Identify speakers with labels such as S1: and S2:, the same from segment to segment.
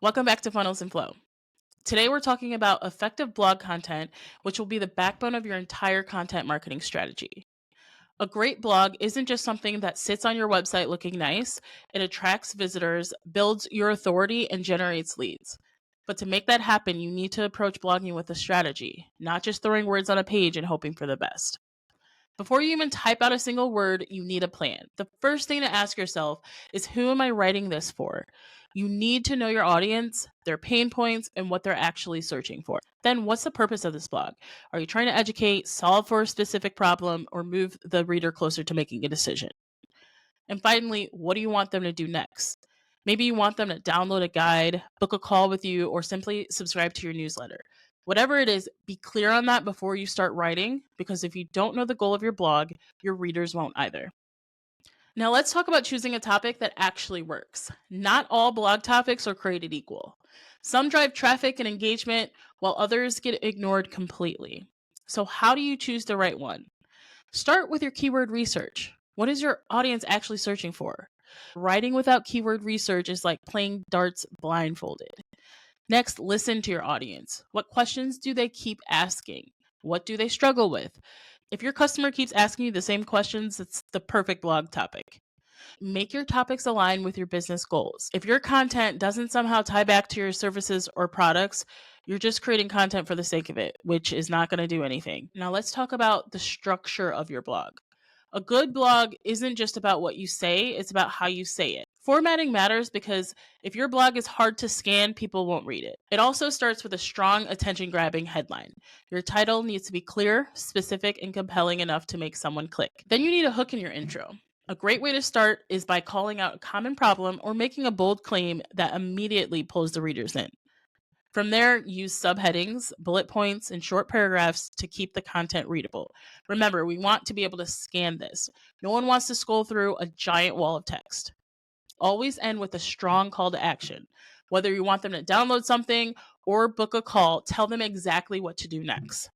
S1: Welcome back to Funnels and Flow. Today we're talking about effective blog content, which will be the backbone of your entire content marketing strategy. A great blog isn't just something that sits on your website looking nice, it attracts visitors, builds your authority, and generates leads. But to make that happen, you need to approach blogging with a strategy, not just throwing words on a page and hoping for the best. Before you even type out a single word, you need a plan. The first thing to ask yourself is, who am I writing this for? You need to know your audience, their pain points, and what they're actually searching for. Then, what's the purpose of this blog? Are you trying to educate, solve for a specific problem, or move the reader closer to making a decision? And finally, what do you want them to do next? Maybe you want them to download a guide, book a call with you, or simply subscribe to your newsletter. Whatever it is, be clear on that before you start writing, because if you don't know the goal of your blog, your readers won't either. Now, let's talk about choosing a topic that actually works. Not all blog topics are created equal. Some drive traffic and engagement, while others get ignored completely. So, how do you choose the right one? Start with your keyword research. What is your audience actually searching for? Writing without keyword research is like playing darts blindfolded. Next, listen to your audience. What questions do they keep asking? What do they struggle with? If your customer keeps asking you the same questions, it's the perfect blog topic. Make your topics align with your business goals. If your content doesn't somehow tie back to your services or products, you're just creating content for the sake of it, which is not going to do anything. Now, let's talk about the structure of your blog. A good blog isn't just about what you say, it's about how you say it. Formatting matters because if your blog is hard to scan, people won't read it. It also starts with a strong, attention grabbing headline. Your title needs to be clear, specific, and compelling enough to make someone click. Then you need a hook in your intro. A great way to start is by calling out a common problem or making a bold claim that immediately pulls the readers in. From there, use subheadings, bullet points, and short paragraphs to keep the content readable. Remember, we want to be able to scan this. No one wants to scroll through a giant wall of text. Always end with a strong call to action. Whether you want them to download something or book a call, tell them exactly what to do next.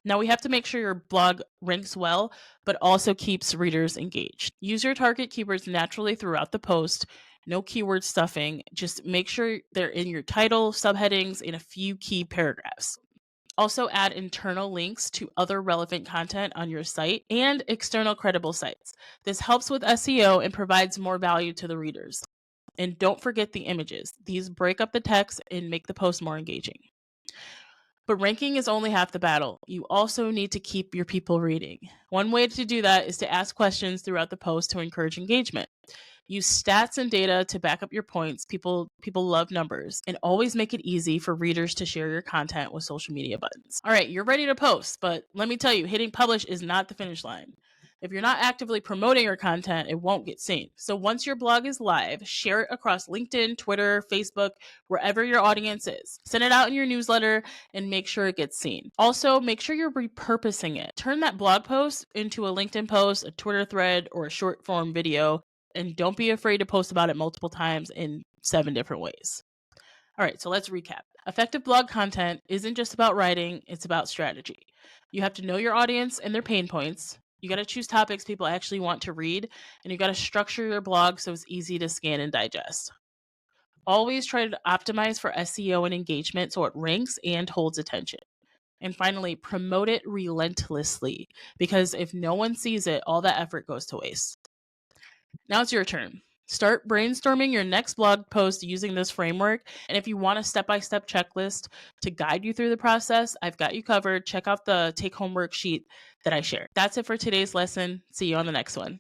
S1: Now, we have to make sure your blog ranks well, but also keeps readers engaged. Use your target keywords naturally throughout the post. No keyword stuffing. Just make sure they're in your title, subheadings, and a few key paragraphs. Also, add internal links to other relevant content on your site and external credible sites. This helps with SEO and provides more value to the readers. And don't forget the images. These break up the text and make the post more engaging. But ranking is only half the battle. You also need to keep your people reading. One way to do that is to ask questions throughout the post to encourage engagement. Use stats and data to back up your points. People love numbers. And always make it easy for readers to share your content with social media buttons. All right, you're ready to post, but let me tell you, hitting publish is not the finish line. If you're not actively promoting your content, it won't get seen. So once your blog is live, share it across LinkedIn, Twitter, Facebook, wherever your audience is. Send it out in your newsletter and make sure it gets seen. Also, make sure you're repurposing it. Turn that blog post into a LinkedIn post, a Twitter thread, or a short form video, and don't be afraid to post about it multiple times in 7 different ways. All right, so let's recap. Effective blog content isn't just about writing, it's about strategy. You have to know your audience and their pain points. You got to choose topics people actually want to read, and you got to structure your blog so it's easy to scan and digest. Always try to optimize for SEO and engagement so it ranks and holds attention. And finally, promote it relentlessly, because if no one sees it, all that effort goes to waste. Now it's your turn. Start brainstorming your next blog post using this framework. And if you want a step-by-step checklist to guide you through the process, I've got you covered. Check out the take-home worksheet that I shared. That's it for today's lesson. See you on the next one.